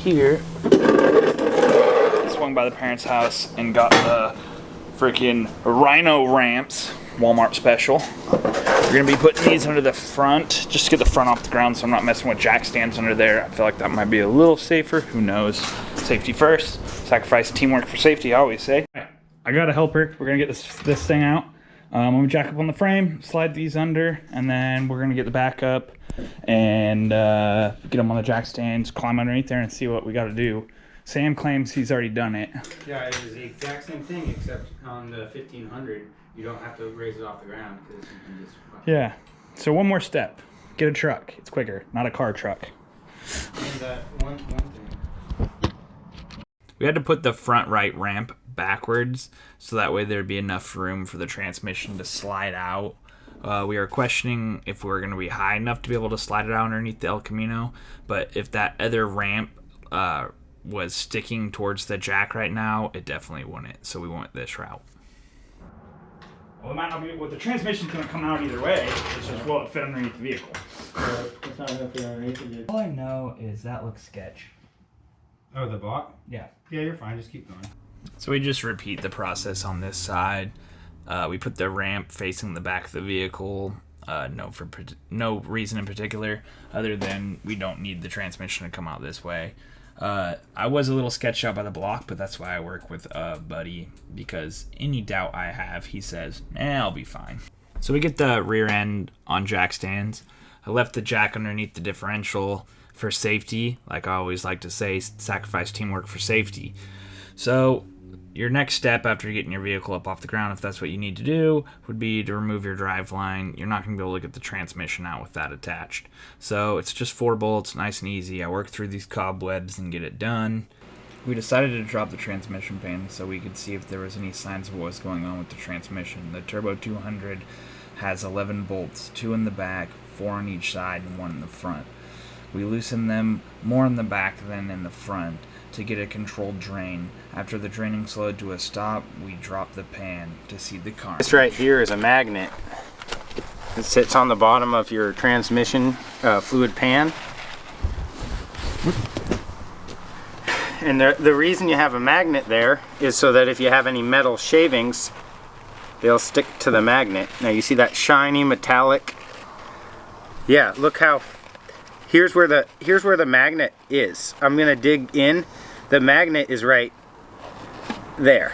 here. Swung by the parents' house and got the freaking Rhino ramps, Walmart special. We're gonna be putting these under the front, just to get the front off the ground so I'm not messing with jack stands under there. I feel like that might be a little safer, who knows. Safety first, sacrifice teamwork for safety, I always say. I got a helper, we're gonna get this thing out. I'm gonna jack up on the frame, slide these under, and then we're gonna get the back up and get them on the jack stands, climb underneath there and see what we gotta do. Sam claims he's already done it. Yeah, it was the exact same thing, except on the 1500, you don't have to raise it off the ground because you can just... Yeah. So one more step. Get a truck. It's quicker, not a car truck. And one thing. We had to put the front right ramp backwards so that way there'd be enough room for the transmission to slide out. We were questioning if we were going to be high enough to be able to slide it out underneath the El Camino, but if that other ramp was sticking towards the jack right now, it definitely wouldn't, so we went this route. Well, it might not be, well, the transmission's going to come out either way, it's just, will it fit underneath the vehicle? It's not going to fit underneath it. All I know is that looks sketch. Oh, the block? Yeah. Yeah, you're fine, just keep going. So we just repeat the process on this side. We put the ramp facing the back of the vehicle. No reason in particular other than we don't need the transmission to come out this way. I was a little sketched out by the block, but that's why I work with a buddy, because any doubt I have, he says, I'll be fine. So we get the rear end on jack stands. I left the jack underneath the differential for safety. Like I always like to say, sacrifice teamwork for safety. So your next step after getting your vehicle up off the ground, if that's what you need to do, would be to remove your drive line. You're not going to be able to get the transmission out with that attached. So it's just 4 bolts, nice and easy. I worked through these cobwebs and get it done. We decided to drop the transmission pan so we could see if there was any signs of what was going on with the transmission. The Turbo 200 has 11 bolts, 2 in the back, 4 on each side, and 1 in the front. We loosened them more in the back than in the front to get a controlled drain. After the draining slowed to a stop, we dropped the pan to see the car. This right here is a magnet. It sits on the bottom of your transmission fluid pan. And the reason you have a magnet there is so that if you have any metal shavings, they'll stick to the magnet. Now you see that shiny metallic? Yeah, look how... Here's where the magnet is. I'm gonna dig in. The magnet is right there.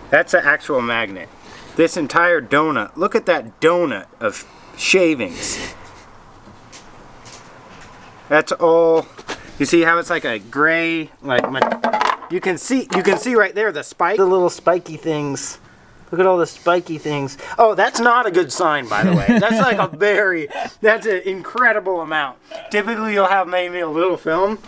That's an actual magnet. This entire donut, look at that donut of shavings. That's all. You see how it's like a gray, like you can see right there the spike, the little spiky things. Look at all the spiky things. Oh, that's not a good sign, by the way. That's like that's an incredible amount. Typically, you'll have maybe a little film.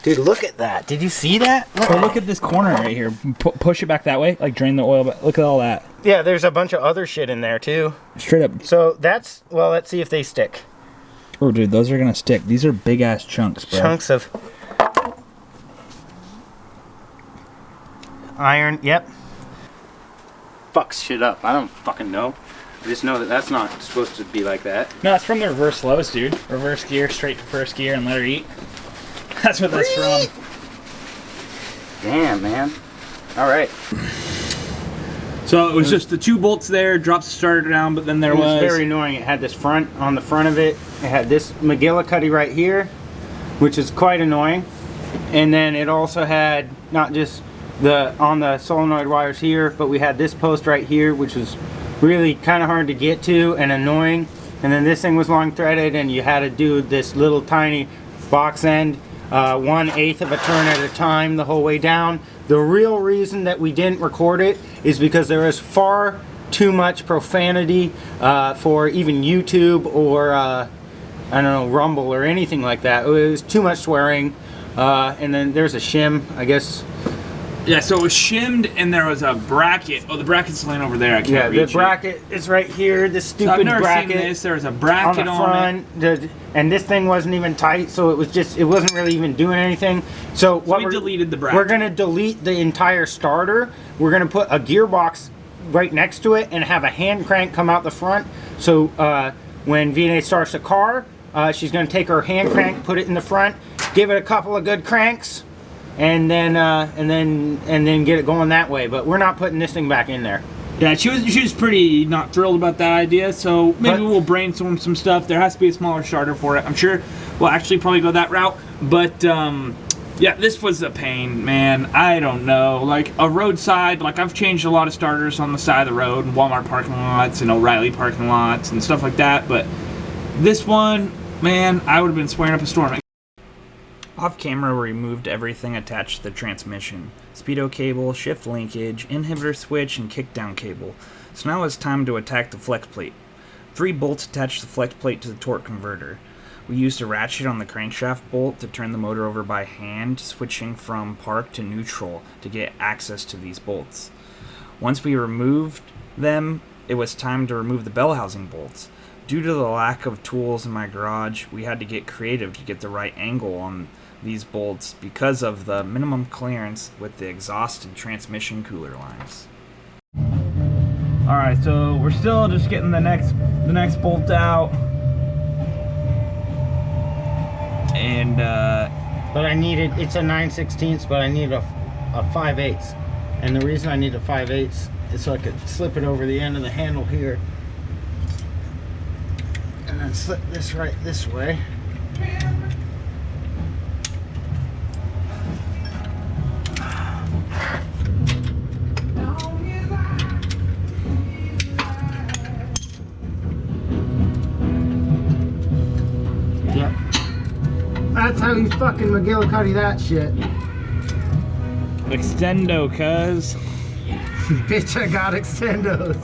Dude, look at that. Did you see that? Look at this corner right here. Push it back that way, like drain the oil. Look at all that. Yeah, there's a bunch of other shit in there, too. Straight up. So that's, well, let's see if they stick. Oh, dude, those are going to stick. These are big-ass chunks, bro. Chunks of iron, yep. Fucks shit up. I don't fucking know. I just know that that's not supposed to be like that. No, it's from the reverse lows, dude. Reverse gear, straight to first gear, and let her eat. That's what that's from. Damn, man. All right. So it was just the 2 bolts there, drops the starter down, but then there was... It was very annoying. It had this front, on the front of it, it had this McGillicuddy right here, which is quite annoying. And then it also had not just on the solenoid wires here, but we had this post right here, which was really kind of hard to get to and annoying. And then this thing was long threaded, and you had to do this little tiny box end, 1/8 of a turn at a time the whole way down. The real reason that we didn't record it is because there is far too much profanity for even YouTube or I don't know, Rumble or anything like that. It was too much swearing. And then there's a shim, I guess. Yeah, so it was shimmed and there was a bracket. Oh, the bracket's laying over there. I can't reach it. The bracket is right here. This stupid so I've never bracket. Seen this. There was a bracket on the front, and this thing wasn't even tight, so it wasn't really even doing anything. So we deleted the bracket. We're gonna delete the entire starter. We're gonna put a gearbox right next to it and have a hand crank come out the front. So when V&A starts the car, she's gonna take her hand crank, put it in the front, give it a couple of good cranks, and then get it going that way. But we're not putting this thing back in there. Yeah, she was pretty not thrilled about that idea, so maybe we'll brainstorm some stuff. There has to be a smaller starter for it. I'm sure we'll actually probably go that route, but yeah, this was a pain, man. I don't know. Like, a roadside, like, I've changed a lot of starters on the side of the road, and Walmart parking lots, and O'Reilly parking lots, and stuff like that, but this one, man, I would have been swearing up a storm. Off camera, we removed everything attached to the transmission. Speedo cable, shift linkage, inhibitor switch, and kickdown cable. So now it's time to attack the flex plate. 3 bolts attach the flex plate to the torque converter. We used a ratchet on the crankshaft bolt to turn the motor over by hand, switching from park to neutral to get access to these bolts. Once we removed them, it was time to remove the bell housing bolts. Due to the lack of tools in my garage, we had to get creative to get the right angle on these bolts because of the minimum clearance with the exhausted transmission cooler lines. Alright, so we're still just getting the next bolt out. And but I needed, it's a 9/16, but I need a 5/8. And the reason I need a 5/8 is so I could slip it over the end of the handle here. And then slip this right this way. Yep. That's how you fucking McGillicuddy that shit. Extendo, cuz. Bitch, I got extendos.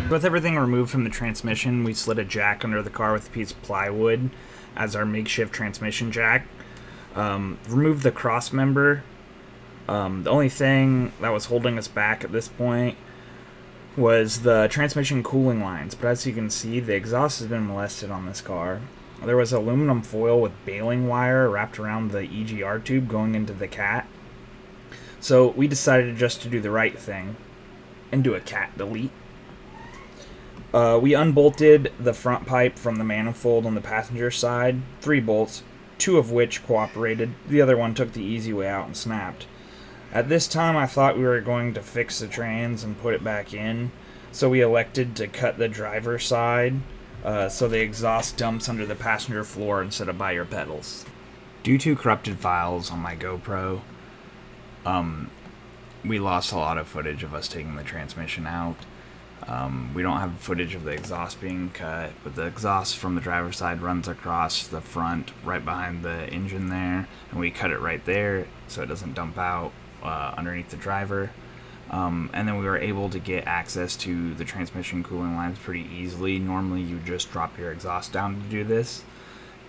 With everything removed from the transmission, we slid a jack under the car with a piece of plywood as our makeshift transmission jack. Removed the cross member. The only thing that was holding us back at this point was the transmission cooling lines, but as you can see, the exhaust has been molested on this car. There was aluminum foil with baling wire wrapped around the EGR tube going into the cat. So we decided just to do the right thing and do a cat delete. We unbolted the front pipe from the manifold on the passenger side, 3 bolts, 2 of which cooperated. The other one took the easy way out and snapped. At this time, I thought we were going to fix the trans and put it back in, so we elected to cut the driver's side so the exhaust dumps under the passenger floor instead of by your pedals. Due to corrupted files on my GoPro, we lost a lot of footage of us taking the transmission out. We don't have footage of the exhaust being cut, but the exhaust from the driver's side runs across the front right behind the engine there, and we cut it right there so it doesn't dump out underneath the driver. And then we were able to get access to the transmission cooling lines pretty easily. Normally you just drop your exhaust down to do this,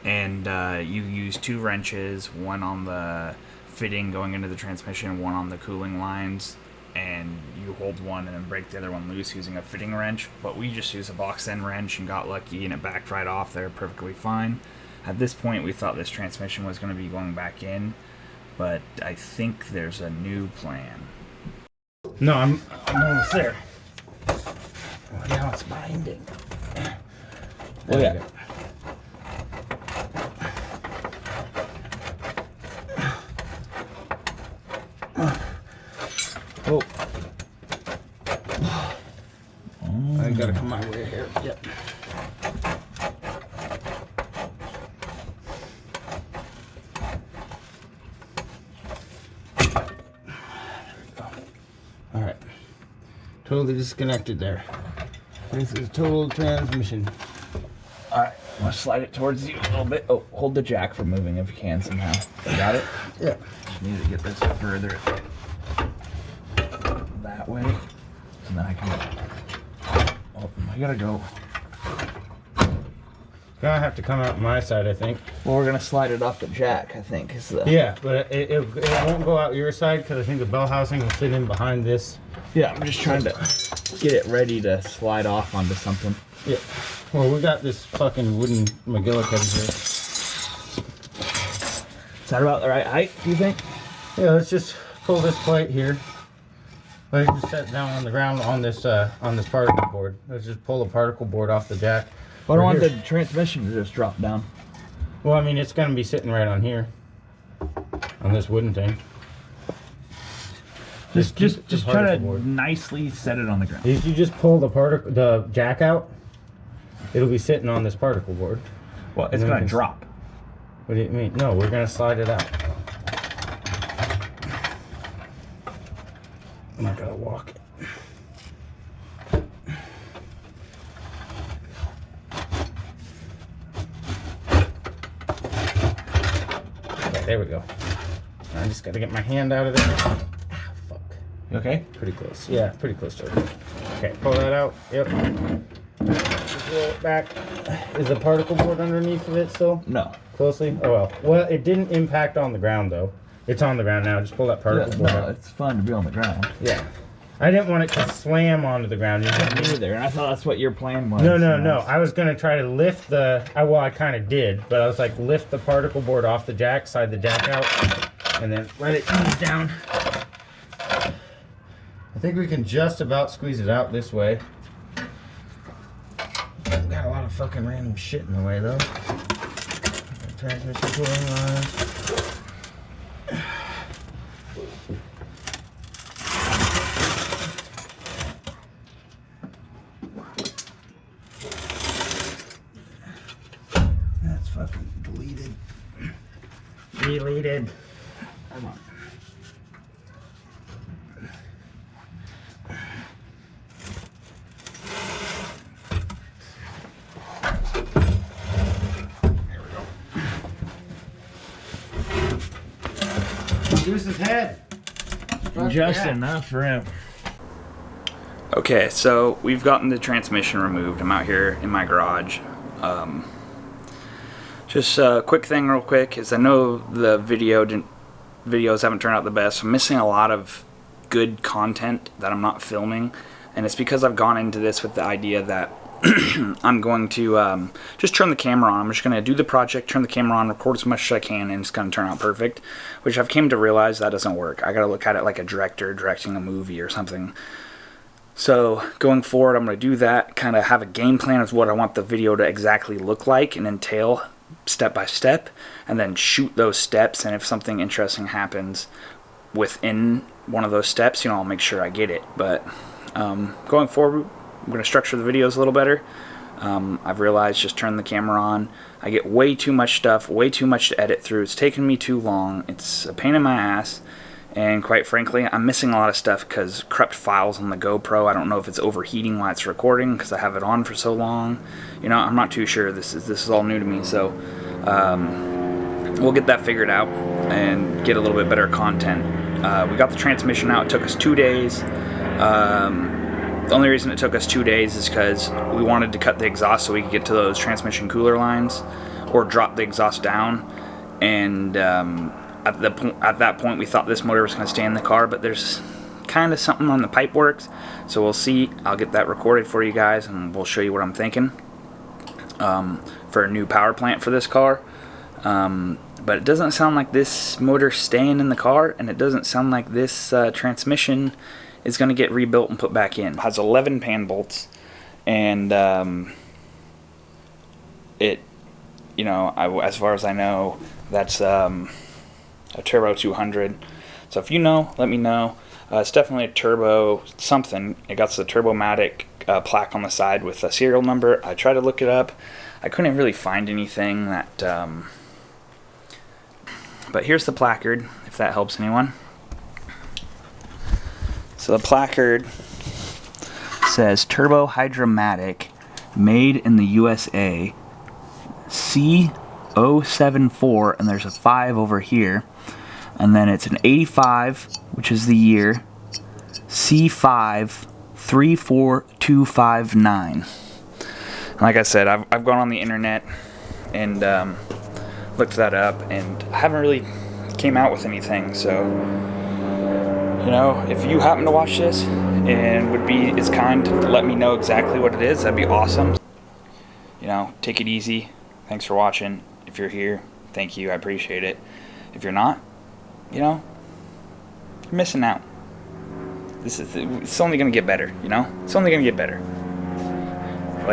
and you use 2 wrenches, one on the fitting going into the transmission, one on the cooling lines, and you hold one and then break the other one loose using a fitting wrench. But we just used a box end wrench and got lucky, and it backed right off there perfectly fine. At this point we thought this transmission was going to be going back in, but I think there's a new plan. No, I'm almost there. Oh, now it's binding. Oh yeah. Oh. I gotta come my way here. Yep. Alright. Totally disconnected there. This is total transmission. Alright, I'm gonna slide it towards you a little bit. Oh, hold the jack from moving if you can somehow. You got it? Yeah. Just need to get this further that way. And then I can. Oh, I gotta go. Gonna have to come out my side, I think. Well, we're gonna slide it off the jack, I think. Is the... Yeah, but it won't go out your side because I think the bell housing will sit in behind this. Yeah, I'm just trying to get it ready to slide off onto something. Yeah. Well, we got this fucking wooden McGillicuddy here. Is that about the right height, do you think? Yeah, let's just pull this plate here. Let's just set it down on the ground on this particle board. Let's just pull the particle board off the jack. Well, I don't want the transmission to just drop down. Well, I mean, it's gonna be sitting right on here, on this wooden thing. Just try to particle board. nicely set it on the ground. If you just pull the jack out, it'll be sitting on this particle board. Well, it's gonna drop. What do you mean? No, we're gonna slide it out. I'm not gonna walk it. Okay, there we go. I just gotta get my hand out of there. Ah, fuck. You okay? Pretty close. Yeah, pretty close to it. Okay, pull that out. Yep. Just roll it back. Is the particle board underneath of it still? No. Closely? Oh well. Well, it didn't impact on the ground though. It's on the ground now. Just pull that particle board out. It's fun to be on the ground. Yeah. I didn't want it to slam onto the ground. You know what I mean? Either, and I thought that's what your plan was. No. I was gonna try to lift the. Well, I kind of did, but I was like, lift the particle board off the jack, slide the jack out, and then let it ease down. I think we can just about squeeze it out this way. Got a lot of fucking random shit in the way though. Transmission cooling lines. That's fucking deleted. Deleted. Come on. Reduce his head. Just enough for him. Okay, so we've gotten the transmission removed. I'm out here in my garage. Just a quick thing real quick is I know the videos haven't turned out the best. I'm missing a lot of good content that I'm not filming, and it's because I've gone into this with the idea that I'm going to just turn the camera on. I'm just going to do the project, turn the camera on, record as much as I can, and it's going to turn out perfect, which I've came to realize that doesn't work. I got to look at it like a director directing a movie or something. So going forward, I'm going to do that, kind of have a game plan of what I want the video to exactly look like and entail step by step, and then shoot those steps, and if something interesting happens within one of those steps, you know, I'll make sure I get it. But going forward, I'm going to structure the videos a little better. I've realized just turn the camera on, I get way too much stuff, way too much to edit through. It's taken me too long. It's a pain in my ass, and quite frankly, I'm missing a lot of stuff because corrupt files on the GoPro. I don't know if it's overheating while it's recording because I have it on for so long. You know, I'm not too sure. This is all new to me, so we'll get that figured out and get a little bit better content. We got the transmission out. It took us 2 days. The only reason it took us 2 days is because we wanted to cut the exhaust so we could get to those transmission cooler lines or drop the exhaust down. And at that point, we thought this motor was going to stay in the car, but there's kind of something on the pipe works. So we'll see. I'll get that recorded for you guys, and we'll show you what I'm thinking for a new power plant for this car. But it doesn't sound like this motor's staying in the car, and it doesn't sound like this transmission is going to get rebuilt and put back in. It has 11 pan bolts, and it, you know, as far as I know, that's a turbo 200. So if you know, let me know. It's definitely a turbo something. It got the Turbomatic plaque on the side with a serial number. I tried to look it up. I couldn't really find anything that but here's the placard, if that helps anyone. So the placard says Turbo Hydromatic, made in the USA, C074, and there's a 5 over here, and then it's an 85, which is the year, C5 34259. Like I said, I've gone on the internet and looked that up, and I haven't really came out with anything. So, you know, if you happen to watch this and would be as kind to let me know exactly what it is, that'd be awesome. You know, take it easy. Thanks for watching. If you're here, thank you. I appreciate it. If you're not, you know, you're missing out. It's only gonna get better, you know? It's only gonna get better.